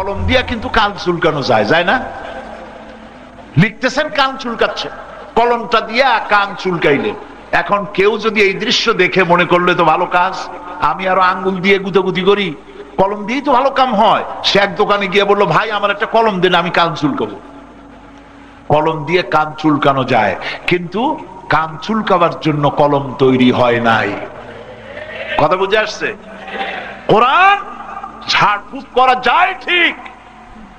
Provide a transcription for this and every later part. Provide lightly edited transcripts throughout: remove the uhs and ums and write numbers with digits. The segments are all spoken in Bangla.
কলম দিয়া কিন্তু কান চুলকানো যায়, যায় না? লিখতেছেন, কান চুলকাচ্ছে, কলমটা দিয়া কান চুলকাইলেন। এখন কেউ যদি এই দৃশ্য দেখে মনে করলে তো ভালো কাজ, আমি আরো আঙ্গুল দিয়ে গুতাগুতি করি, কলম দিয়েই তো ভালো কাম হয়। সে এক দোকানে গিয়ে বললো, ভাই আমার একটা কলম দেন, আমি কান চুলকাবো। কলম দিয়ে কান চুলকানো যায়, কিন্তু কান চুলকাবার জন্য কলম তৈরি হয় নাই। কথা বুঝে আসছে? কোরআন ঝাড়ফুঁক করা যায় ঠিক,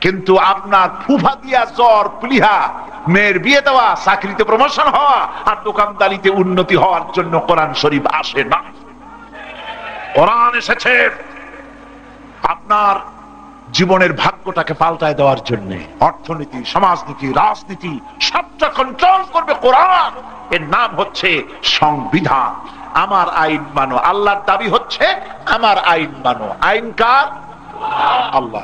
কিন্তু আপনার ফুফা দিয়া জ্বর প্লিহা, মেয়ের বিয়ে দেওয়া, চাকরিতে প্রমোশন হওয়া আর দোকানদারিতে উন্নতি হওয়ার জন্য কোরআন শরীফ আসে না। কোরআন এসেছে আপনার জীবনের ভাগ্যটাকে পাল্টায় দেওয়ার জন্য। অর্থনীতি, সমাজনীতি, রাজনীতি সবটা কন্ট্রোল করবে কোরআন। এর নাম হচ্ছে সংবিধান। আমার আইন মানো, আল্লাহর দাবি হচ্ছে আমার আইন মানো। আইন কার? আল্লাহ।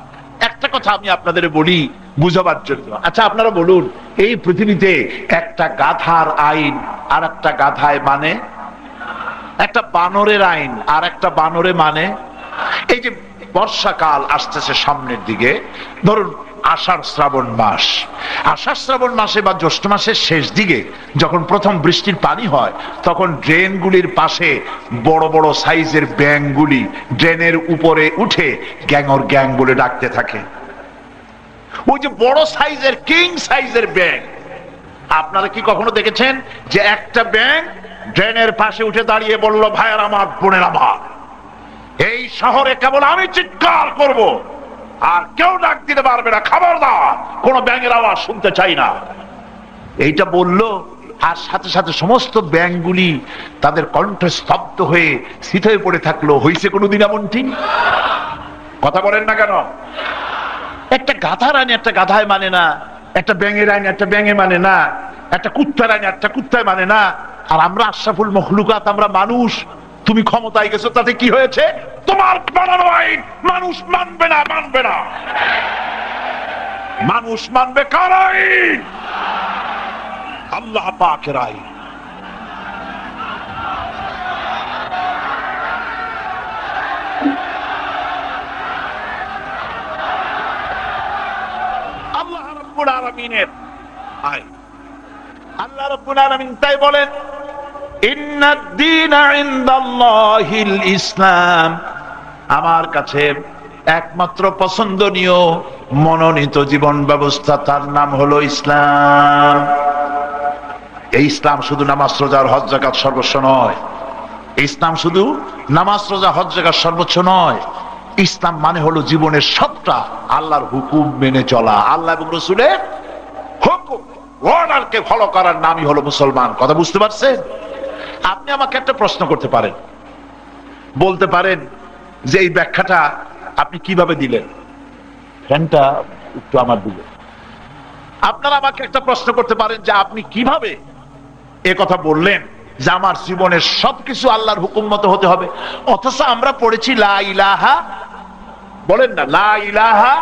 একটা কথা আমি আপনাদের বলি বুঝাবার জন্য। আচ্ছা আপনারা বলুন, এই পৃথিবীতে একটা গাধার আইন আর একটা গাধায় মানে, একটা বানরের আইন আর একটা বানরে মানে, এই যে বর্ষাকাল আসতেছে সামনের দিকে, ধরুন আষাঢ় শ্রাবণ মাস, আষাঢ় শ্রাবণ মাসে বা জ্যৈষ্ঠ মাসের শেষ দিকে যখন প্রথম বৃষ্টির পানি হয়, তখন ড্রেনগুলির পাশে বড় বড় সাইজের ব্যাঙগুলি ড্রেনের উপরে উঠে গ্যাংর গ্যাং বলে ডাকতে থাকে। ওই যে বড় সাইজের কিং সাইজের ব্যাঙ, আপনারা কি কখনো দেখেছেন যে একটা ব্যাঙ ড্রেনের পাশে উঠে দাঁড়িয়ে বলল, ভাইয়ের আমার, বোনের আমার, এই শহরে কেবল আমি চিৎকার করব আর কেউ ডাক দিতে পারবে না, খবরদার, কোন ব্যাঙের আওয়াজ শুনতে চাই না। এইটা বলল, আর সাথে সাথে সমস্ত ব্যাঙগুলি তাদের কণ্ঠ স্তব্ধ হয়ে স্থিত হয়ে পড়ে থাকলো। হয়েছে কোনোদিন এমনটি? কথা বলেন না কেন? একটা গাধার আইন একটা গাধায় মানে না, একটা ব্যাঙের আইন একটা ব্যাঙে মানে না, একটা কুত্তার আইন একটা কুত্তায় মানে না। আর আমরা আশরাফুল মখলুকাত, আমরা মানুষ। তুমি ক্ষমতায় গেছো, তাতে কি হয়েছে? তোমার বানানো আইন মানুষ মানবে না, মানবে না। মানুষ মানবে কার আইন? আল্লাহ পাকের আইন। আল্লাহ রাব্বুল আলামিনের আইন। আল্লাহ রাব্বুল আলামিন তাই বলেন, ইন্নাদ-দীনা ইনদাল্লাহিল ইসলাম, আমার কাছে একমাত্র পছন্দনীয় মনোনীত জীবন ব্যবস্থা, তার নাম হলো ইসলাম। এই ইসলাম শুধু নামাজ রোজা হজ যাকাত সর্বস্ব নয়। ইসলাম শুধু নামাজ রোজা হজ যাকাত সর্বোচ্চ নয়। ইসলাম মানে হলো জীবনের সবটা আল্লাহর হুকুম মেনে চলা, আল্লাহ এবং রাসূলের হুকুম অর্ডারকে ফলো করার নামই হলো মুসলমান। কথা বুঝতে পারছেন? আপনি আমাকে একটা প্রশ্ন করতে পারেন, বলতে পারেন যে এই ব্যাখ্যাটা আপনি কিভাবে দিলেন? ফ্যানটা একটু আমার দিকে। আপনারা আমাকে একটা প্রশ্ন করতে পারেন যে আপনি কিভাবে এ কথা বললেন যে আমার জীবনের সবকিছু আল্লাহর হুকুম মতো হতে হবে, অথচ আমরা পড়েছি লা ইলাহা, বলেন না, লা ইলাহা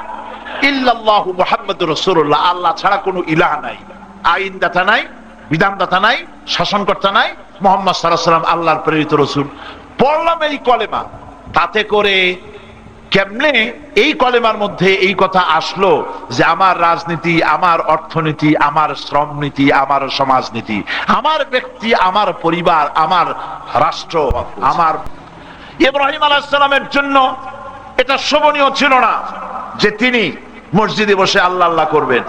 ইল্লাল্লাহু মুহাম্মাদুর রাসূলুল্লাহ, আল্লাহ ছাড়া কোনো ইলাহ নাই, আইনদাতা নাই, বিধানদাতা নাই, শাসনকর্তা নাই, মুহাম্মদ সাল্লাল্লাহু আলাইহি ওয়াসাল্লাম আল্লাহর প্রেরিত রাসূল। পড়লাম এই কলেমা, তাতে করে কেমনে এই কলেমার মধ্যে এই কথা আসলো যে আমার রাজনীতি, আমার অর্থনীতি, আমার শ্রম নীতি, আমার সমাজনীতি, আমার ব্যক্তি, আমার পরিবার, আমার রাষ্ট্র, আমার। ইব্রাহিম আলাইহিস সালামের জন্য এটা শোভনীয় ছিল না যে তিনি মসজিদে বসে আল্লাহ আল্লাহ করবেন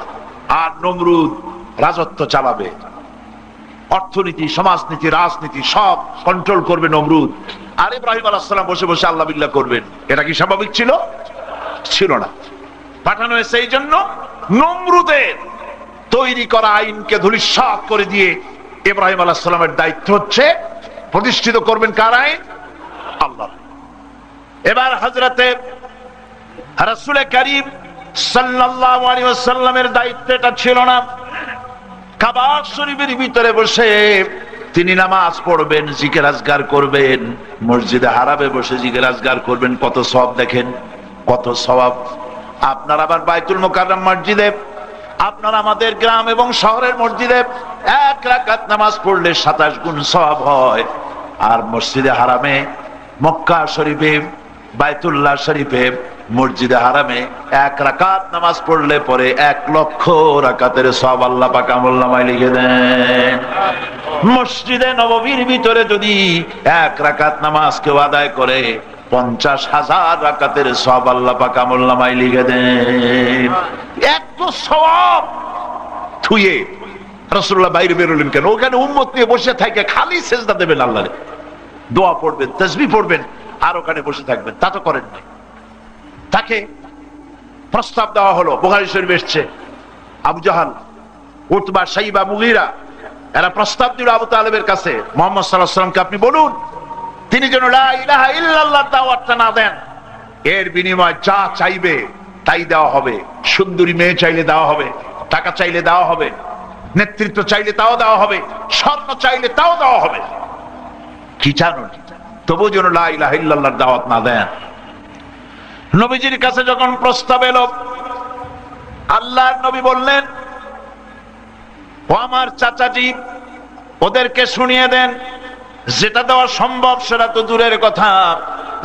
আর নমরুদ রাজত্ব চালাবে, অর্থনীতি, সমাজনীতি, রাজনীতি সব কন্ট্রোল করবে নমরুদ, আর ইব্রাহিম আলাইহিস সালাম বসে বসে আল্লাহ বিল্লাহ করবেন। এটা কি স্বাভাবিক ছিল? ছিল না। পাঠানো হয়েছে এই জন্য নমরুদের তৈরি করা আইনকে ধূলিসাৎ করে দিয়ে ইব্রাহিম আলাইহিস সালামের দায়িত্ব হচ্ছে প্রতিষ্ঠিত করবেন কার আইন? আল্লাহ। এবার হযরতে রাসূল করিম সাল্লাল্লাহু আলাইহি ওয়াসাল্লামের দায়িত্ব এটা ছিল না। কাবা শরীফের ভিতরে বসে তিনি নামাজ পড়বেন, জিকির আজকার করবেন, মসজিদে হারামে বসে জিকির আজকার করবেন, কত সওয়াব দেখেন, কত সওয়াব। আপনার আবার বাইতুল মুকাররম মসজিদে, আপনার আমাদের গ্রাম এবং শহরের মসজিদে এক রাকাত নামাজ পড়লে 27 গুণ সওয়াব হয়, আর মসজিদে হারামে, মক্কা শরীফে, বাইতুল্লাহ শরীফে মসজিদে হারামে 1 রাকাত নামাজ পড়লে পরে 1,00,000 রাকাতের সওয়াব আল্লাহ পাক আমলনামায় লিখে দেন। মসজিদে নববীর ভিতরে যদি 1 রাকাত নামাজ কেউ আদায় করে 50,000 রাকাতের সওয়াব আল্লাহ পাক আমলনামায় লিখে দেন। এত সওয়াব থুয়ে রাসূলুল্লাহ বাইরে বেরোলেন কেন? ওখানে উম্মত নিয়ে বসে থাকে, খালি সেজদা দেবেন আল্লাহরে, দোয়া পড়বেন, তাসবিহ পড়বেন, আর ওখানে বসে থাকবেন। তা তো করেন নাই। তাকে প্রস্তাব দেওয়া হলো, বুখারী শরীফে এসেছে, আবু জাহাল, উতবা, শাইবা, মুগীরা এরা প্রস্তাব দিল আবু তালেবের কাছে, মুহাম্মদ সাল্লাল্লাহু আলাইহি ওয়াসাল্লামকে আপনি বলুন তিনি যেন লা ইলাহা ইল্লাল্লাহ দাওয়াতটা না দেন, এর বিনিময়ে যা চাইবে তাই দেওয়া হবে। সুন্দরী মেয়ে চাইলে দেওয়া হবে, টাকা চাইলে দেওয়া হবে, নেতৃত্ব চাইলে তাও দেওয়া হবে, স্বর্ণ চাইলে তাও দেওয়া হবে। কি জানো, তবু যেন লা ইলাহা ইল্লাল্লাহর দাওয়াত না দেন। নবীজির কাছে যখন প্রস্তাব এলো, আল্লাহর নবী বললেন, ও আমার চাচাজি, ওদেরকে শুনিয়ে দেন, যেটা দেওয়া সম্ভব সেটা তো দূরের কথা,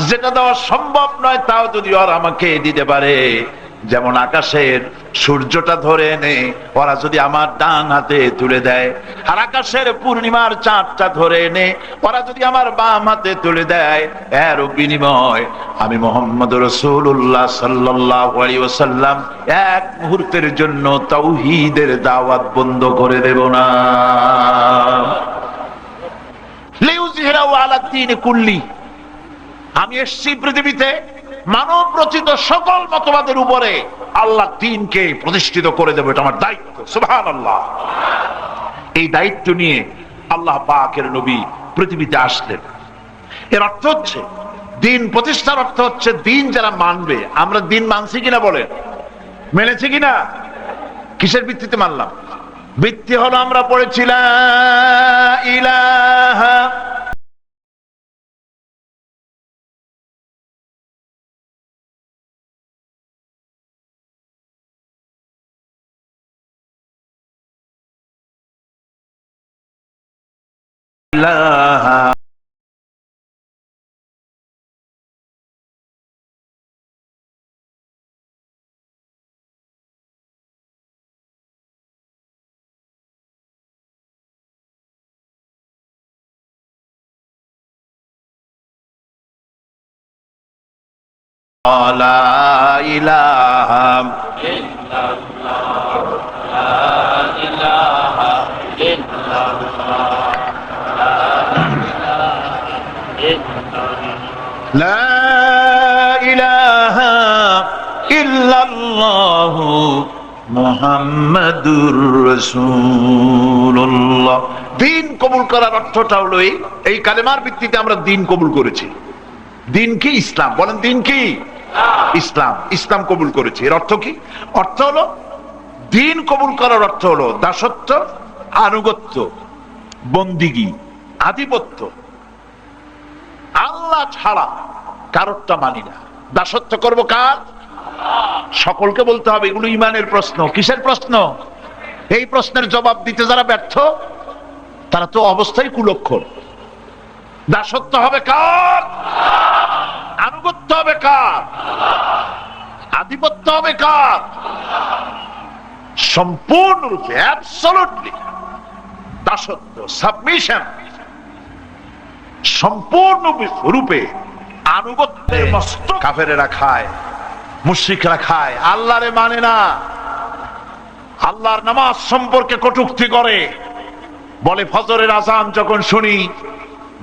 যেটা দেওয়া সম্ভব নয় তাও যদি ওরা আমাকে দিতে পারে, যেমন আকাশের সূর্যটা ধরে এনে ওরা যদি আমার ডান হাতে তুলে দেয়, আর আকাশের পূর্ণিমার চাঁদটা ধরে এনে ওরা যদি আমার বাম হাতে তুলে দেয়, এর বিনিময় আমি মুহাম্মদ রাসূলুল্লাহ সাল্লাল্লাহু আলাইহি ওয়াসাল্লাম 1 মুহূর্তের জন্য তাওহীদের দাওয়াত বন্ধ করে দেব না। লিউযহিরাহু আলা দ্বীনি কুল্লি, আমি এসেছি পৃথিবীতে মানব রচিত সকল মতবাদের উপরে আল্লাহ দ্বীনকে প্রতিষ্ঠিত করে দেব, এটা আমার দায়িত্ব। সুবহানাল্লাহ। এই দায়িত্ব নিয়ে আল্লাহ পাকের নবী পৃথিবীতে আসলেন। এর অর্থ হচ্ছে, দ্বীন প্রতিষ্ঠার অর্থ হচ্ছে দ্বীন যারা মানবে। আমরা দ্বীন মানছি কিনা বলেন? মেনেছি কিনা? কিসের ভিত্তিতে মানলাম? ভিত্তি হলো আমরা পড়েছিলাম ইলাহা ইলাহা লা ইলাহা ইল্লাল্লাহ, লা ইলাহা ইল্লাল্লাহ, লা ইলাহা ইল্লাল্লাহ মুহাম্মাদুর রাসূলুল্লাহ। দ্বীন কবুল করার অর্থটা হলো এই কালেমার ভিত্তিতে আমরা দ্বীন কবুল করেছি। দ্বীন কি? ইসলাম। বলেন দ্বীন কি? ইসলাম। ইসলাম কবুল করেছি। এর অর্থ কি? অর্থ হলো, দ্বীন কবুল করার অর্থ হলো দাসত্ব, আনুগত্য, বন্দিগি, আধিপত্য। আল্লাহ ছাড়া কারোরটা মানি না। দাসত্ব করব কার? সকলকে বলতে হবে। এগুলো ইমানের প্রশ্ন। কিসের প্রশ্ন? এই প্রশ্নের জবাব দিতে যারা ব্যর্থ তারা তো অবস্থায় কুলক্ষণ। দাসত্ব হবে কার? আনুগত্য হবে কার? আধিপত্য হবে কার? সম্পূর্ণরূপে, অ্যাবসলিউটলি দাসত্ব, সাবমিশন, সম্পূর্ণ রূপে আনুগত্যের মস্ত কাফেরেরা খায়, মুশরিকরা খায়। আল্লাহরে মানে না, আল্লাহর নামাজ সম্পর্কে কটূক্তি করে, বলে ফজরের আযান যখন শুনি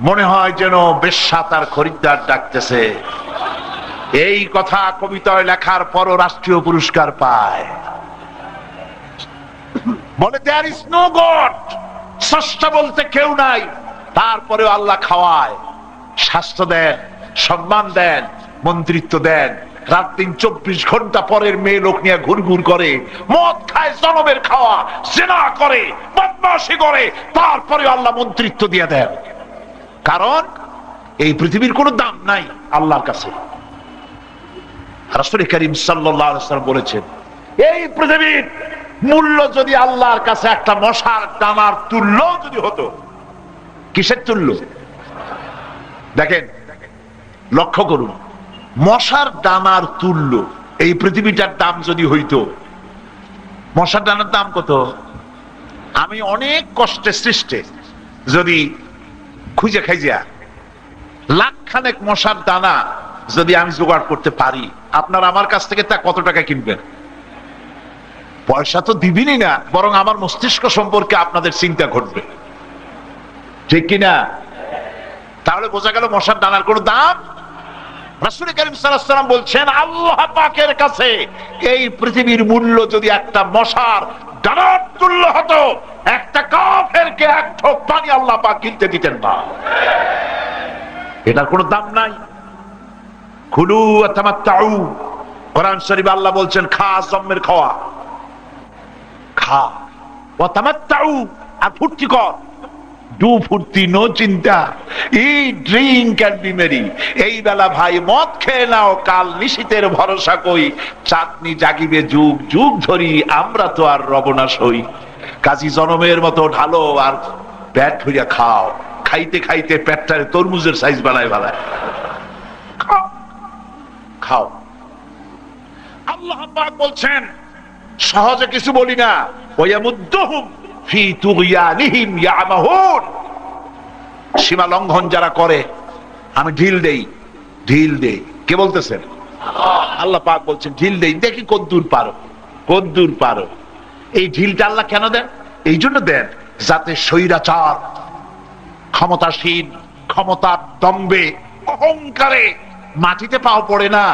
মনে হয় যেন বেশ্যা তার খরিদ্দার ডাকতেছে। এই কথা কবিতায় লেখার পরও রাষ্ট্রীয় পুরস্কার পায়। বলে দেয়ার ইজ নো গড, স্রষ্টা বলতে কেউ নাই, তারপরেও আল্লাহ খাওয়ায়, স্বাস্থ্য দেন, সম্মান দেন, মন্ত্রিত্ব দেন। রাত দিন 24 ঘন্টা পরের মেয়ে লোক নিয়ে ঘুরঘুর করে, মদ খায়, জনমের খাওয়া, জিনা করে, বদমাশি করে, তারপরে আল্লাহ মন্ত্রিত্ব দিয়ে দেন। কারণ এই পৃথিবীর কোনো দাম নাই আল্লাহর কাছে। রাসূল করিম সাল্লাল্লাহু আলাইহি ওয়াসাল্লাম বলেছেন, এই পৃথিবীর মূল্য যদি আল্লাহর কাছে একটা মশার ডানার তুল্য যদি হতো। কিসের তুল্য? দেখেন, লক্ষ্য করুন, মশার দানার তুল্য এই পৃথিবীটার দাম যদি হইতো, মশার দানার দাম কত? আমি অনেক কষ্টে সৃষ্টে যদি খুঁজে খাইজা লাখখানেক মশার দানা যদি আমি জোগাড় করতে পারি, আপনার আমার কাছ থেকে তা কত টাকা কিনবেন? পয়সা তো দিবেনই না, বরং আমার মস্তিষ্ক সম্পর্কে আপনাদের চিন্তা ঘটবে, ঠিক কিনা? তাহলে বোঝা গেল মশার দানার কোনো দাম। রাসূল কারীম সাল্লাল্লাহু আলাইহি ওয়াসাল্লাম বলছেন, আল্লাহ পাকের কাছে এই পৃথিবীর মূল্য যদি একটা মশার দানার তুল্য হতো, একটা কাফেরকে এক ঢোক পানি আল্লাহ পাক কিনতে দিতেন না। এটার কোনো দাম নাই। কুলু ওয়া তামাত্তাউ, কোরআন শরীফে আল্লাহ বলছেন খা, জম্মের খাওয়া, খা, ওয়া তামাত্তাউ, আর ফুর্তি কর। ডু ফুর্তি, নো চিন্তা, ইট, ড্রিঙ্ক এন্ড বি মেরি। এই বেলা ভাই মদ খেয়ে নাও, কাল নিশীতের ভরসা কই, চাঁদনি জাগিবে যুগ যুগ ধরি, আমরা তো আর রবনাশ হই। কাজী জনমের মতো ঢালো আর পেট ভরিয়া খাও, খাইতে খাইতে পেটটারে তরমুজের সাইজ বানায় বানায় খাও খাও। আল্লাহ পাক বলছেন, সহজে কিছু বলি না, ওয়ায়ামুদ্দুহুম ফি তুগয়ানিহিম ইয়ামাহুন। সীমা লঙ্ঘন যারা করে আমি ঢিল দেই, ঢিল দেই। কে বলতেছেন? আল্লাহ পাক বলছেন ঢিল দেই, দেখি কদ্দূর পারো, কদ্দূর পারো। এই ঢিলটা আল্লাহ কেন দেন? এই জন্য দেন যাতে স্বৈরাচার, ক্ষমতাসীন, ক্ষমতার দম্ভে, অহংকারে মাটিতে পাও পড়ে না,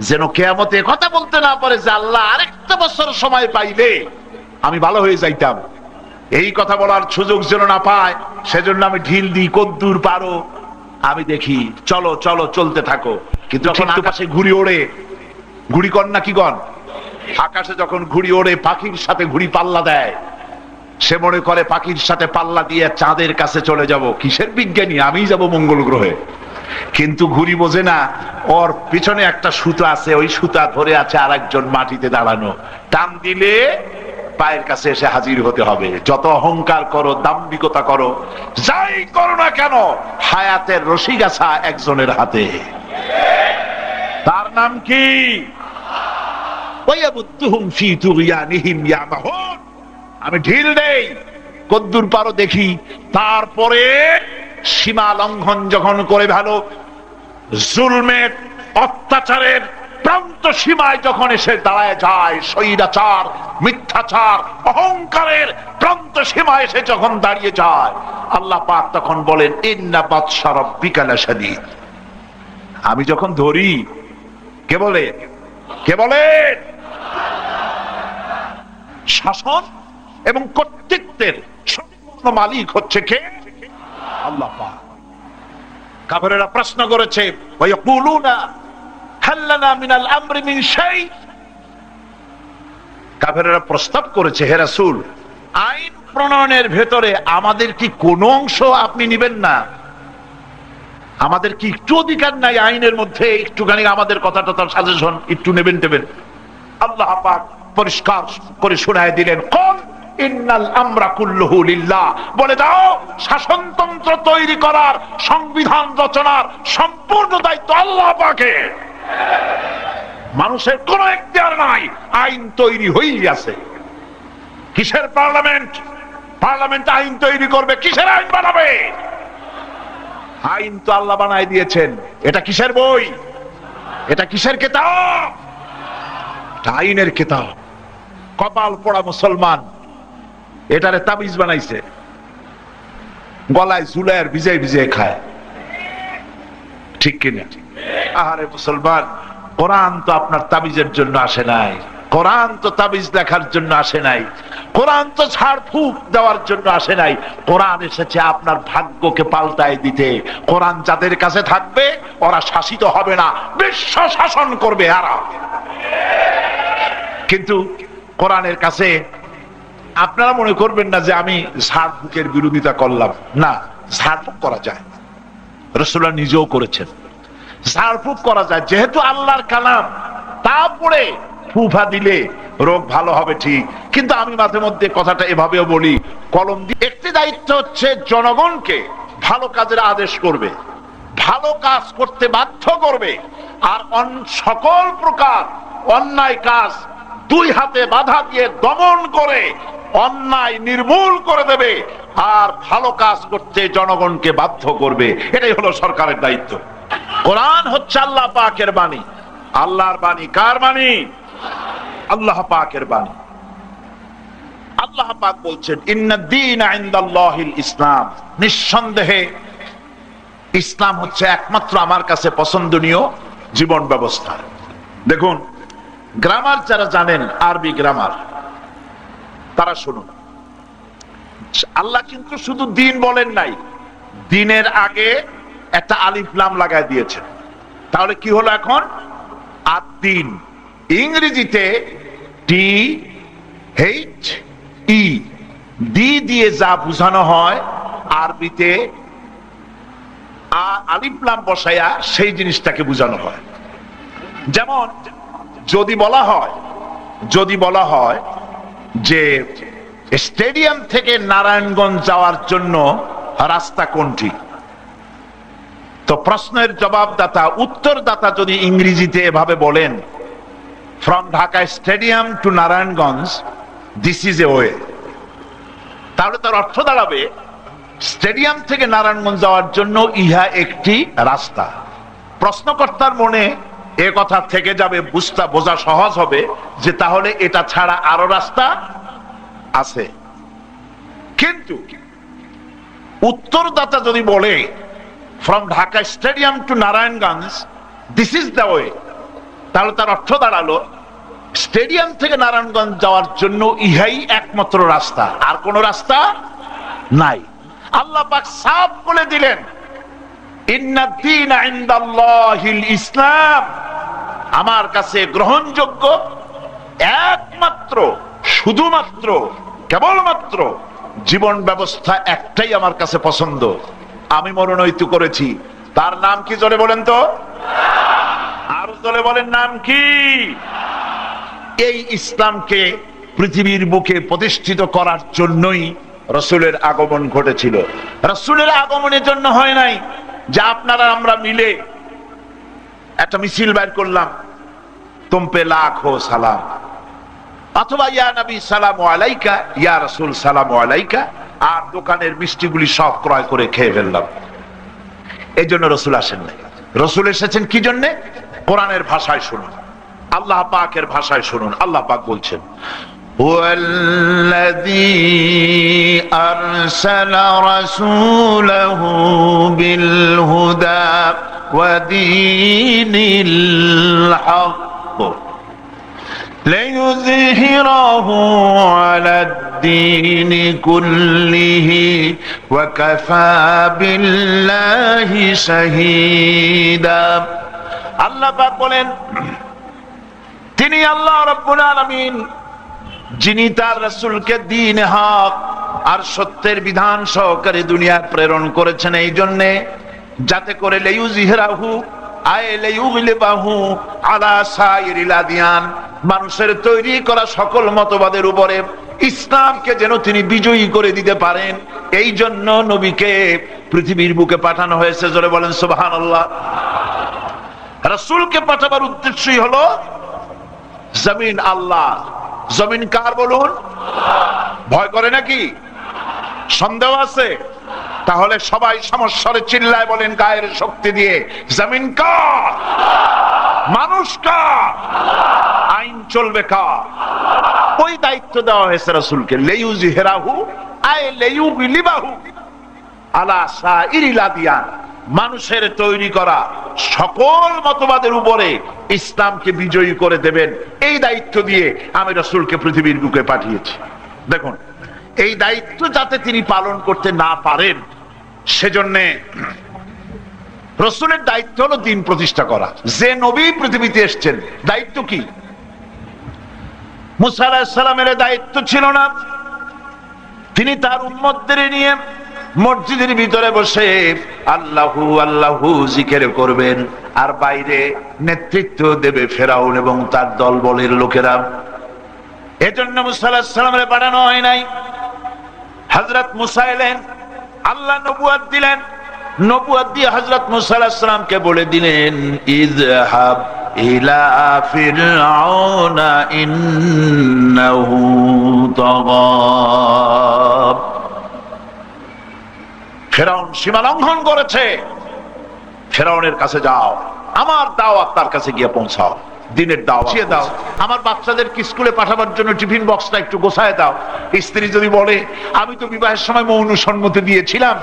যেন কিয়ামতে কথা বলতে না পারে যে আল্লাহ আরেকটা বছর সময় পাইলে আমি ভালো হয়ে যাইতাম। এই কথা বলার সুযোগ যেন না পায়, সেজন্য আমি ঢিল দিই, কদ্দূর পারো আমি দেখি, চলো চলো চলতে থাকো। কিন্তু যখন আকাশে ঘুড়ি ওড়ে, ঘুড়ি কন না কি কন, আকাশে যখন ঘুড়ি ওড়ে, পাখির সাথে ঘুড়ি পাল্লা দেয়, সে মনে করে পাখির সাথে পাল্লা দিয়ে চাঁদের কাছে চলে যাব। কিসের বিজ্ঞানী, আমি যাব মঙ্গল গ্রহে। কিন্তু ঘুড়ি বোঝে না ওর পিছনে একটা সুতা আছে, ওই সুতা ধরে আছে আর একজন মাটিতে দাঁড়ানো, টান দিলে পায়ের কাছে এসে হাজির হতে হবে। যত অহংকার করো, দাম্ভিকতা করো, যাই করো না কেন, হায়াতের রশি গাছা একজনের হাতে, তার নাম কি? ওয়ায়াবুদ্দুহুম ফি তুগয়ানিহিম ইয়ামাহুন। আমি ঢিল দেই, কদ্দূর পারো দেখি। তারপরে সীমা লঙ্ঘন যখন করে ভালো, জুলমের, অত্যাচারের প্রান্ত সীমায় যখন এসে দাঁড়ায় যায়, স্বৈরাচার, মিথ্যাচার, অহংকারের প্রান্ত সীমায় এসে যখন দাঁড়িয়ে যায়, আল্লাহ পাক তখন বলেন ইন্না বাতশা রাব্বিকা লাশাদীদ। আমি যখন ধরি, কে বলে? কে বলে? শাসন এবং কর্তৃত্বের সম্পূর্ণ মালিক হচ্ছে কে? আল্লাহ পাক। কাফেরেরা প্রশ্ন করেছে, ওয়ায়াকুলুনা হাল লানা মিনাল আমরি মিন শাই। কাফেরেরা প্রস্তাব করেছে, হে রাসূল, আইন প্রণয়নের ভেতরে আমাদের কি কোনো অংশ আপনি নেবেন না? আমাদের কি একটু অধিকার নাই আইনের মধ্যে? একটুখানি আমাদের কথাটা, তার সাজেশন একটু নেবেন টেবেন? আল্লাহ পাক পরিষ্কার করে শোনায় দিলেন, কোন ইন্নাল আমরা কুল্লুহু লিল্লাহ। বলে দাও, শাসনতন্ত্র তৈরি করার, সংবিধান রচনার সম্পূর্ণ দায়িত্ব আল্লাহ পাকের। মানুষের কোন এখতিয়ার নাই, আইন তৈরি হয়েই আছে। কিসের পার্লামেন্ট? পার্লামেন্ট আইন তৈরি করবে, কিসের আইন বানাবে? আইন তো আল্লাহ বানাই দিয়েছেন। এটা কিসের বই? এটা কিসের কিতাব? আইনের কিতাব। কপাল পোড়া মুসলমান এটারে তাবিজ বানাইছে, গলায় ঝুলায় ভিজে ভিজে খায়, ঠিক কিনা? আহারে মুসলমান, কোরআন তো আপনার তাবিজের জন্য আসে নাই, কোরআন তো তাবিজ লেখার জন্য আসে নাই, কোরআন তো ঝাড় ফুঁক দেওয়ার জন্য আসে নাই। কোরআন এসেছে আপনার ভাগ্যকে পাল্টায় দিতে। কোরআন যাদের কাছে থাকবে ওরা শাসিত হবে না, বিশ্ব শাসন করবে এরা। কিন্তু কোরআনের কাছে আপনারা মনে করবেন না যে আমি ঝাড় ফুঁকের বিরোধিতা করলাম, না, ঝাড় ফুঁক করা যায়, রাসূলুল্লাহ নিজেও করেছেন। ঝাড় ফুঁক করা যায়, যেহেতু আল্লাহর কালাম, তারপরে ফুফা দিলে রোগ ভালো হবে ঠিক। কিন্তু আমি মাঝে মধ্যে কথাটা এভাবেও বলি, কলম দিয়ে একটি দায়িত্ব হচ্ছে জনগণকে ভালো কাজের আদেশ করবে, ভালো কাজ করতে বাধ্য করবে, আর সকল প্রকার অন্যায় কাজ দুই হাতে বাধা দিয়ে দমন করে অন্যায় নির্মূল করে দেবে, আর ভালো কাজ করতে জনগণকে বাধ্য করবে। এটাই হলো সরকারের দায়িত্ব। কোরআন হচ্ছে আল্লাহ পাকের বাণী। আল্লাহর বাণী কার বাণী? আল্লাহ পাকের বাণী। আল্লাহ পাক বলছেন ইন্নাদ-দীনা ইনদাল্লাহিল ইসলাম, নিঃসন্দেহে ইসলাম হচ্ছে একমাত্র আমার কাছে পছন্দনীয় জীবন ব্যবস্থা। দেখুন, গ্রামার যারা জানেন, আরবি গ্রামার, তারা শুনুন, আল্লাহ কিন্তু শুধু দিন বলেন নাই, দিনের আগে একটা আলিফ লাম লাগায় দিয়েছেন। তাহলে কি হলো এখন? আদ-দীন। ইংরেজিতে টি এইচ ই, দি দিয়ে যা বোঝানো হয়, আরবিতে আলিফ লাম বসায়া সেই জিনিসটাকে বোঝানো হয়। যেমন যদি বলা হয় যে স্টেডিয়াম থেকে নারায়ণগঞ্জ যাওয়ার জন্য রাস্তা কোনটি, তো প্রশ্নের জবাবদাতা, উত্তরদাতা যদি ইংরেজিতে এভাবে বলেন, from Dhaka stadium to Narayanganj this is a way, তাহলে তার অর্থ দাঁড়াবে স্টেডিয়াম থেকে নারায়ণগঞ্জ যাওয়ার জন্য ইহা একটি রাস্তা। প্রশ্নকর্তার মনে এ কথা থেকে যাবে, বোঝা সহজ হবে যে তাহলে এটা ছাড়া আরো রাস্তা আছে। কিন্তু উত্তরদাতা যদি বলে from Dhaka stadium to Narayanganj this is the way, তাহলে তার অর্থ দাঁড়ালো স্টেডিয়াম থেকে নারায়ণগঞ্জ যাওয়ার জন্য ইহাই একমাত্র রাস্তা, আর কোন রাস্তা নাই। আল্লাহ পাক সাফ বলে দিলেন ইন্নাদ-দীনা ইনদাল্লাহিল ইসলাম, আমার কাছে গ্রহণযোগ্য একমাত্র, শুধুমাত্র, কেবলমাত্র জীবন ব্যবস্থা একটাই আমার কাছে পছন্দ, আমি মনোনীত করেছি। তার নাম কি জোরে বলেন তো? আর জোরে বলেন, নাম কি? এই ইসলামকে পৃথিবীর বুকে প্রতিষ্ঠিত করার জন্যই রাসূলের আগমন ঘটেছিল। রাসূলের আগমনের জন্য হয় নাই যে আপনারা আমরা মিলে একটা মিছিল বের করলাম, তুম পে লাখো সালাম, অথবা ইয়া নবী সালামু আলাইকা, ইয়া রাসূল সালামু আলাইকা, আর দোকানের মিষ্টিগুলি সব ক্রয় করে খেয়ে ফেললাম। এই জন্য রাসূল আসেন নাই। রাসূল এসেছেন কি জন্য? কোরআনের ভাষায় শুনুন, আল্লাহ পাকের ভাষায় শুনুন। আল্লাহ পাক বলছেন ওয়াল্লাযী আরসালা রাসূলাহু বিল হুদা ওয়া দীনিল হক লিইয়ুযহিরাহু আলাদ-দীনি কুল্লিহি ওয়া কাফা বিল্লাহি শাহীদা। আল্লাহ পাক বলেন তিনি আল্লাহ রাব্বুল আলামিন, যিনি তার রাসূলকে দ্বীন হক আর সত্যের বিধান সহকারে দুনিয়ায় প্রেরণ করেছেন, এই জন্য যাতে করে লিইয়ুযহিরাহু আয় লিইয়ুগলিবাহু আলা সাইরিল আদিয়ান, মানুষের তৈরি করা সকল মতবাদের উপরে ইসলামকে যেন তিনি বিজয়ী করে দিতে পারেন, এই জন্য নবীকে পৃথিবীর বুকে পাঠানো হয়েছে। জোরে বলেন সুবহানাল্লাহ। রাসূলকে পাঠাবার উদ্দেশ্যই হলো জমিন আল্লাহ। জমিন কার বলুন? ভয় করে নাকি? সন্দেহ আছে? তাহলে সবাই সমস্যারে চিল্লায় বলেন গায়ের শক্তি দিয়ে, জমিন কার? মানুষ কার? আইন চলবে কার? ওই দায়িত্ব দেওয়া হয়েছে রাসূলকে। লিইয়ুযহিরাহু আয় লিইয়ুগলিবাহু আলা সাইরিল আদিয়ান, মানুষের তৈরি করা সকল মতবাদের উপরে ইসলামকে বিজয়ী করে দেবেন, এই দায়িত্ব দিয়ে আমি রাসূলকে পৃথিবীর বুকে পাঠিয়েছি। দেখুন, এই দায়িত্ব যাতে তিনি পালন করতে না পারেন, সেজন্য রাসূলের দায়িত্ব হলো দ্বীন প্রতিষ্ঠা করা। যে নবী পৃথিবীতে এসেছেন, দায়িত্ব কি? মুসা আলাইহিস সালামের দায়িত্ব ছিল না তিনি তার উম্মতদের নিয়ে মসজিদের ভিতরে বসে আল্লাহু আল্লাহু জিকির করবেন, আর বাইরে নেতৃত্ব দেবে ফেরাউন এবং তার দলবলের লোকেরা। এজন্য মুসা আলাইহিস সালামের পাঠানো হয় নাই। হযরত মুসা এলেন, আল্লাহ নবুয়ত দিলেন, নবুয়ত দিয়ে হযরত মুসা আলাইহিস সালামকে বলে দিলেন, ইযহাব ইলা ফিরআউনা ইন্নাহু তাগা। ফিরআউন সীমা লঙ্ঘন করেছে, ফিরআউনের কাছে যাও, আমার দাওয়াত তার কাছে গিয়ে পৌঁছাও, দিনের দাওয়াত দাও। আমার বাচ্চাদেরকে স্কুলে পাঠাবার জন্য টিফিন বক্সটা একটু গোছায় দাও। স্ত্রী যদি বলে, আমি তো বিবাহের সময় মৌন সম্মতি দিয়েছিলাম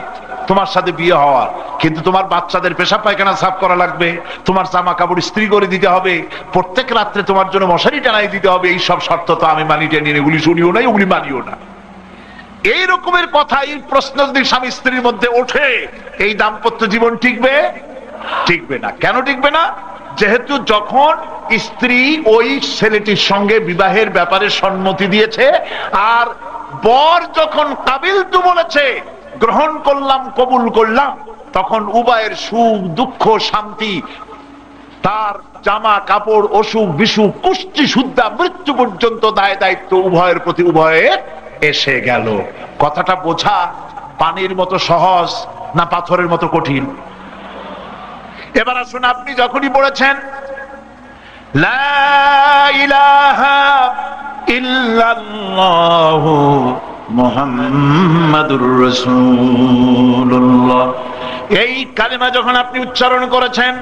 তোমার সাথে বিয়ে হওয়ার, কিন্তু তোমার বাচ্চাদের পেশাব পায়খানা সাফ করা লাগবে, তোমার জামা কাপড় ইস্ত্রি করে দিতে হবে, প্রত্যেক রাত্রে তোমার জন্য মশারি টানাই দিতে হবে, এই সব শর্ত তো আমি মানি টেনি, এগুলি শুনিও না, ওগুলি মানিও না। এই রকমের কথা, এই প্রশ্ন যদি স্বামী স্ত্রীর মধ্যে ওঠে, এই দাম্পত্য জীবন টিকবে? টিকবে না। কেন টিকবে না? যেহেতু যখন স্ত্রী ওই ছেলেটির সঙ্গে বিবাহের ব্যাপারে সম্মতি দিয়েছে, আর বর যখন কাবিলতু বলেছে, গ্রহণ করলাম, কবুল করলাম, তখন উভয়ের সুখ দুঃখ শান্তি, তার জামা কাপড়, অসুখ বিসুখ, কুষ্টি সুদ্ধা মৃত্যু পর্যন্ত দায় দায়িত্ব উভয়ের প্রতি উভয়ের এসে গেল। কথাটা বোঝা পানির মতো সহজ না পাথরের মতো কঠিন? এবার আসুন, আপনি যখনই বলেছেন লা ইলাহা ইল্লাল্লাহু মুহাম্মাদুর রাসূলুল্লাহ, এই কালিমা যখন আপনি উচ্চারণ করেছেন,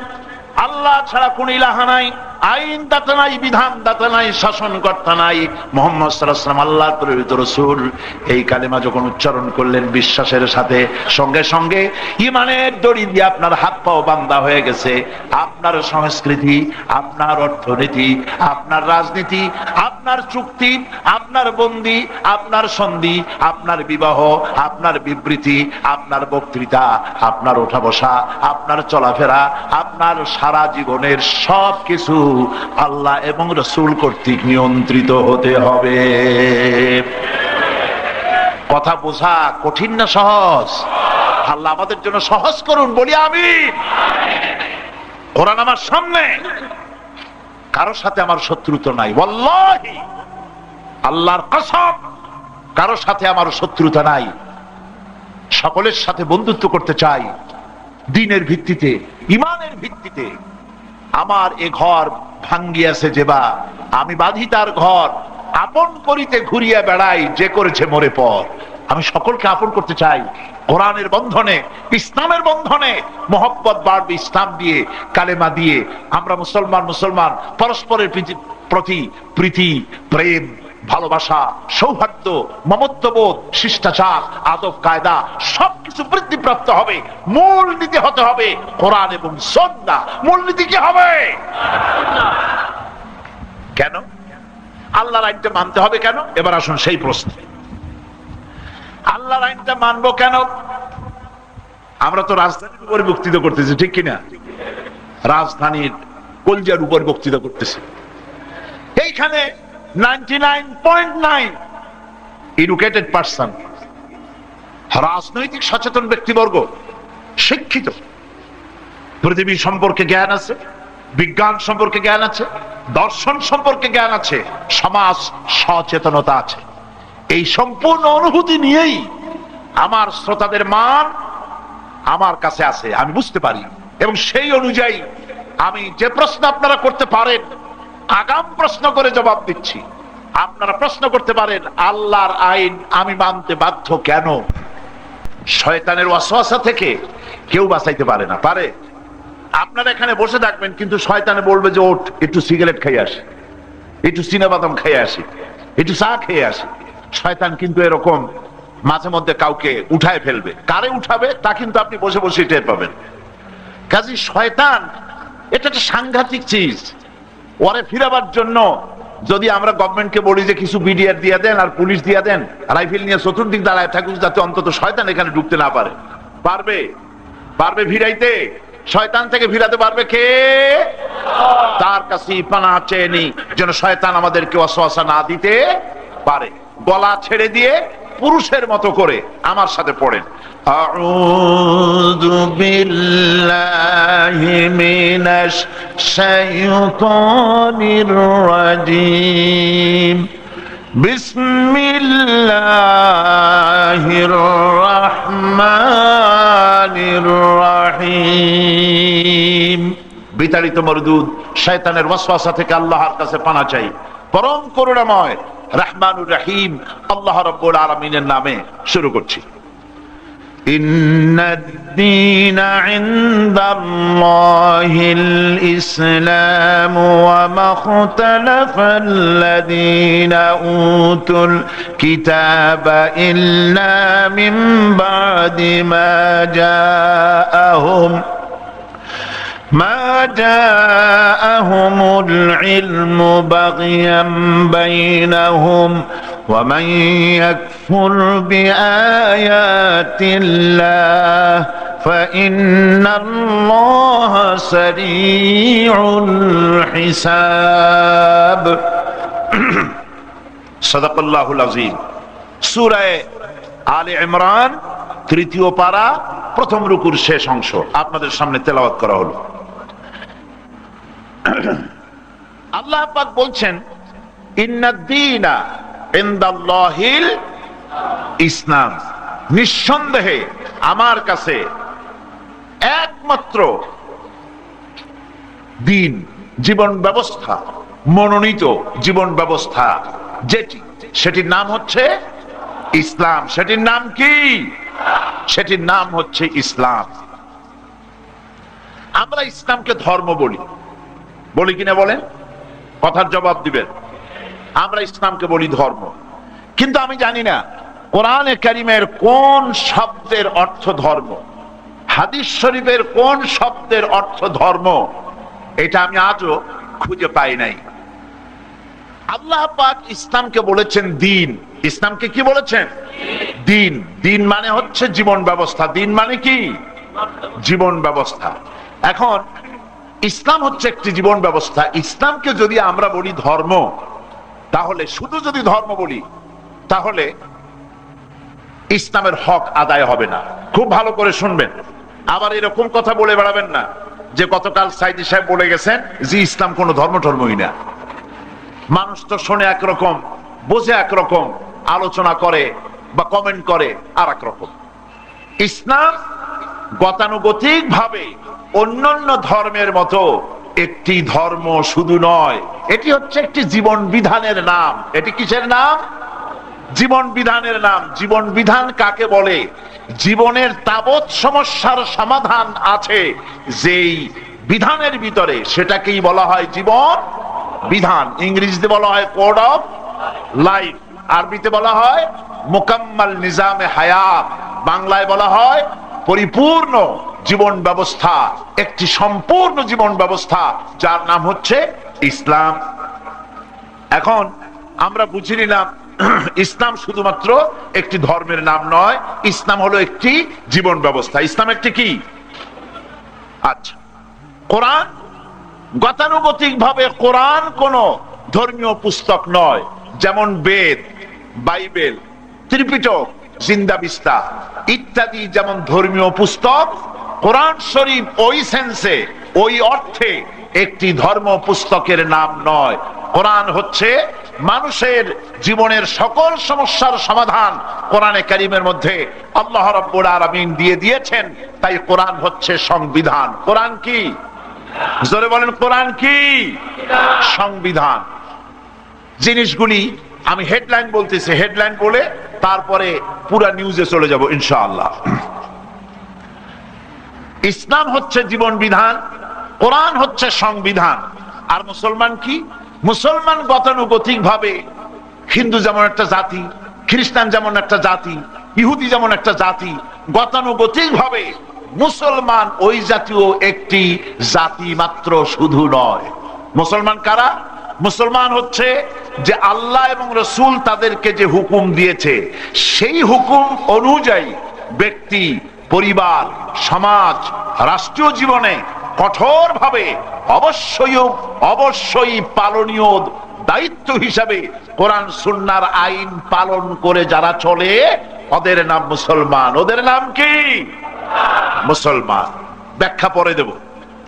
আল্লাহ ছাড়া কোন ইলাহা নাই, আইন দাতা নাই, বিধান দাতা নাই, শাসনকর্তা নাই, মুহাম্মদ সাল্লাল্লাহু আলাইহি ওয়াসাল্লাম আল্লাহর প্রেরিত রাসূল, এই কালিমা যখন উচ্চারণ করলেন বিশ্বাসের সাথে, সঙ্গে সঙ্গে ঈমানের দড়ি দিয়ে আপনার হাত পাও বাঁধা হয়ে গেছে। আপনার সংস্কৃতি, আপনার অর্থনীতি, আপনার রাজনীতি, আপনার চুক্তি, আপনার বন্দি, আপনার সন্ধি, আপনার বিবাহ, আপনার বিবৃতি, আপনার বক্তৃতা, আপনার ওঠা বসা, আপনার চলাফেরা, আপনার সারা জীবনের সব কিছু আল্লাহ এবং রাসূল কর্তৃক নিয়ন্ত্রিত হতে হবে। কথা বোঝা কঠিন না সহজ? আল্লাহ আমাদের জন্য সহজ করুন, বলি আমিন। কোরআন আমার সামনে, কারোর সাথে আমার শত্রুতা নাই, ওয়াল্লাহি আল্লাহর কসম, কারোর সাথে আমার শত্রুতা নাই। সকলের সাথে বন্ধুত্ব করতে চাই, দ্বীনের ভিত্তিতে, ঈমানের ভিত্তিতে। আমার এ ঘর ভাঙ্গিয়াছে যেবা, আমি বাঁধি তার ঘর, আপন করিতে ঘুরিয়া বেড়াই, যে করেছে মোরে পর। আমি সকলকে আপন করতে চাই কোরআনের বন্ধনে, ইসলামের বন্ধনে। মোহব্বত বাড়বে ইসলাম দিয়ে, কালেমা দিয়ে। আমরা মুসলমান পরস্পরের প্রতি প্রীতি, প্রেম, ভালোবাসা, সৌহার্দ্য, মমত্ববোধ, শিষ্টাচার, আদব কায়দা সবকিছু বৃদ্ধিপ্রাপ্ত হবে। মূল নীতি হতে হবে কোরআন এবং সুন্নাহ। মূল নীতি কি হবে? কেন আল্লাহর আইনটা মানতে হবে? কেন? এবার আসুন সেই প্রশ্ন। আল্লাহর আইনটা মানবো কেন? আমরা তো রাজধানীর উপরে বক্তৃতা করতেছি, ঠিক কিনা? রাজধানীর কলজার উপর বক্তৃতা করতেছি। এইখানে 99.9 এডুকেটেড পারসন, রাজনৈতিক সচেতন ব্যক্তিবর্গ, শিক্ষিত, পৃথিবী সম্পর্কে জ্ঞান আছে, বিজ্ঞান সম্পর্কে জ্ঞান আছে, দর্শন সম্পর্কে জ্ঞান আছে, সমাজ সচেতনতা আছে। এই সম্পূর্ণ অনুভূতি নিয়েই আমার শ্রোতাদের মান আমার কাছে আছে, আমি বুঝতে পারি, এবং সেই অনুযায়ী আমি যে প্রশ্ন আপনারা করতে পারেন, আগাম প্রশ্ন করে জবাব দিচ্ছি। আপনারা প্রশ্ন করতে পারেন, আল্লাহর আইন আমি মানতে বাধ্য কেন? শয়তানের ওয়াসওয়াসা থেকে কেউ বাঁচাইতে পারে না। পারে? আপনারা এখানে বসে থাকবেন, কিন্তু শয়তানে বলবে যে ওঠ, একটু সিগারেট খেয়ে আসি, একটু চিনাবাদাম খেয়ে আসি, একটু চা খেয়ে আসি। শয়তান কিন্তু এরকম মাঝে মধ্যে কাউকে উঠায় ফেলবে। কারে উঠাবে তা কিন্তু আপনি বসে বসে টের পাবেন। কাজে শয়তান এটা একটা সাংঘাতিক চিজ। ওরে ফিরাবার জন্য যদি আমরা গভর্নমেন্টকে বলি যে কিছু বিডিআর দিয়ে দেন আর পুলিশ দিয়ে দেন, রাইফেল নিয়ে চতুর্দিক দাঁড়ায় থাকুক, যাতে অন্তত শয়তান এখানে ঢুকতে না পারে। পারবে? পারবে ভিড়াইতে? শয়তান থেকে ভিড়াতে পারবে কে? তার কাছে পানা চেয়ে নি, যেন শয়তান আমাদেরকে ওয়াসওয়াসা না দিতে পারে। গলা ছেড়ে দিয়ে পুরুষের মতো করে আমার সাথে পড়েন, আউযু বিল্লাহি মিনাশ শাইতানির রাজীম, বিসমিল্লাহির রাহমানির রহমানির রহিম। বিতাড়িত মরদুদ শয়তানের ওয়াসওয়াসা থেকে আল্লাহর কাছে পানা চাই। পরম করুণাময় রহমানুর রহিম আল্লাহ রাব্বুল আলামিনের নামে শুরু করছি। ইন্নাদ-দীনা ইনদাল্লাহিল ইসলাম ওয়া মাখতালাফাল্লাযীনা উতুল কিতাবা ইল্লা মিন বা'দি ما جاءهم العلم بغيا بينهم ومن يكفر بآيات الله فإن الله سريع الحساب صدق الله العظيم। সূরা আলে ইমরান তৃতীয় পারা প্রথম রুকুর শেষ অংশ আপনাদের সামনে তেলাওয়াত করা হলো। আল্লাহ পাক বলছেন ইন্নাদ-দীনা ইনদাল্লাহিল ইসলাম, নিঃসন্দেহে আমার কাছে একমাত্র দিন, জীবন ব্যবস্থা, মনোনীত জীবন ব্যবস্থা যেটি, সেটির নাম হচ্ছে ইসলাম। সেটির নাম কি? সেটির নাম হচ্ছে ইসলাম। আমরা ইসলামকে ধর্ম বলি, বলি কিনা বলেন? কথার জবাব দিবেন। আমরা ইসলামকে বলি ধর্ম, কিন্তু আমি জানি না কোরআনে কারিমের কোন শব্দের অর্থ ধর্ম, হাদিস শরীফের কোন শব্দের অর্থ ধর্ম, এটা আমি আজও খুঁজে পাই নাই। আল্লাহ পাক ইসলামকে বলেছেন দিন। ইসলামকে কি বলেছেন? দিন। দিন মানে হচ্ছে জীবন ব্যবস্থা। দিন মানে কি? জীবন ব্যবস্থা। এখন ইসলাম হচ্ছে একটি জীবন ব্যবস্থা। ইসলামকে যদি আমরা বলি ধর্ম, তাহলে শুধু যদি ধর্ম বলি, তাহলে ইসলামের হক আদায় হবে না। খুব ভালো করে শুনবেন। আবার এরকম কথা বলে বেড়াবেন না যে গতকাল সাইদি সাহেব বলে গেছেন যে ইসলাম কোনো ধর্মই না। মানুষ তো শোনে একরকম, বোঝে একরকম, আলোচনা করে বা কমেন্ট করে আর একরকম। ইসলাম গতানুগতিক ভাবে অন্যান্য ধর্মের মতো একটি ধর্ম শুধু নয়, এটি হচ্ছে একটি জীবন বিধানের নাম। এটি কিসের নাম? জীবন বিধানের নাম। জীবন বিধান কাকে বলে? জীবনের তাবৎ সমস্যার সমাধান আছে যেই বিধানের ভিতরে, সেটাকেই বলা হয় জীবন বিধান। ইংরেজিতে বলা হয় কোড অফ লাইফ, আরবিতে বলা হয় মুকাম্মাল নিজামে হায়াত, বাংলায় বলা হয় পরিপূর্ণ জীবন ব্যবস্থা, একটি সম্পূর্ণ জীবন ব্যবস্থা যার নাম হচ্ছে ইসলাম। এখন আমরা বুঝে নিলাম ইসলাম শুধুমাত্র একটি ধর্মের নাম নয়, ইসলাম হলো একটি জীবন ব্যবস্থা। ইসলাম একটি কি? আচ্ছা, কোরআন গতানুগতিক ভাবে কোরআন কোন ধর্মীয় পুস্তক নয়। যেমন বেদ, বাইবেল, ত্রিপিটক, জিন্দাবিস্তা ইত্যাদি যেমন ধর্মীয় পুস্তক, কোরআন শরীফ ওই সেন্সে, ওই অর্থে একটি ধর্ম পুস্তকের নাম নয়। কোরআন হচ্ছে মানুষের জীবনের সকল সমস্যার সমাধান কোরআনে কারিমের মধ্যে আল্লাহ রাব্বুল আলামিন দিয়ে দিয়েছেন। তাই কোরআন হচ্ছে সংবিধান। কোরআন কি? জোরে বলেন, কোরআন কি? সংবিধান। জিনিসগুলি আমি হেডলাইন বলতেছি, হেডলাইন বলে তারপরে পুরা নিউজে চলে যাব ইনশাআল্লাহ। ইসলাম হচ্ছে জীবন বিধান, কোরআন হচ্ছে সংবিধান। আর মুসলমান কি? মুসলমান গতানুগতিক ভাবে হিন্দু যেমন একটা জাতি, খ্রিস্টান যেমন একটা জাতি, ইহুদি যেমন একটা জাতি, গতানুগতিক ভাবে মুসলমান ওই জাতীয় একটি জাতি মাত্র শুধু নয়। মুসলমান কারা? মুসলমান হচ্ছে যে আল্লাহ এবং রসুল তাদেরকে যে হুকুম দিয়েছে সেই হুকুম অনুযায়ী ব্যক্তি, পরিবার, সমাজ, রাষ্ট্রীয় জীবনে কঠোরভাবে অবশ্যই পালনীয় দায়িত্ব হিসাবে কোরআন সুন্নাহর আইন পালন করে যারা চলে ওদের নাম মুসলমান। ওদের নাম কি? মুসলমান। ব্যাখ্যা পরে দেব।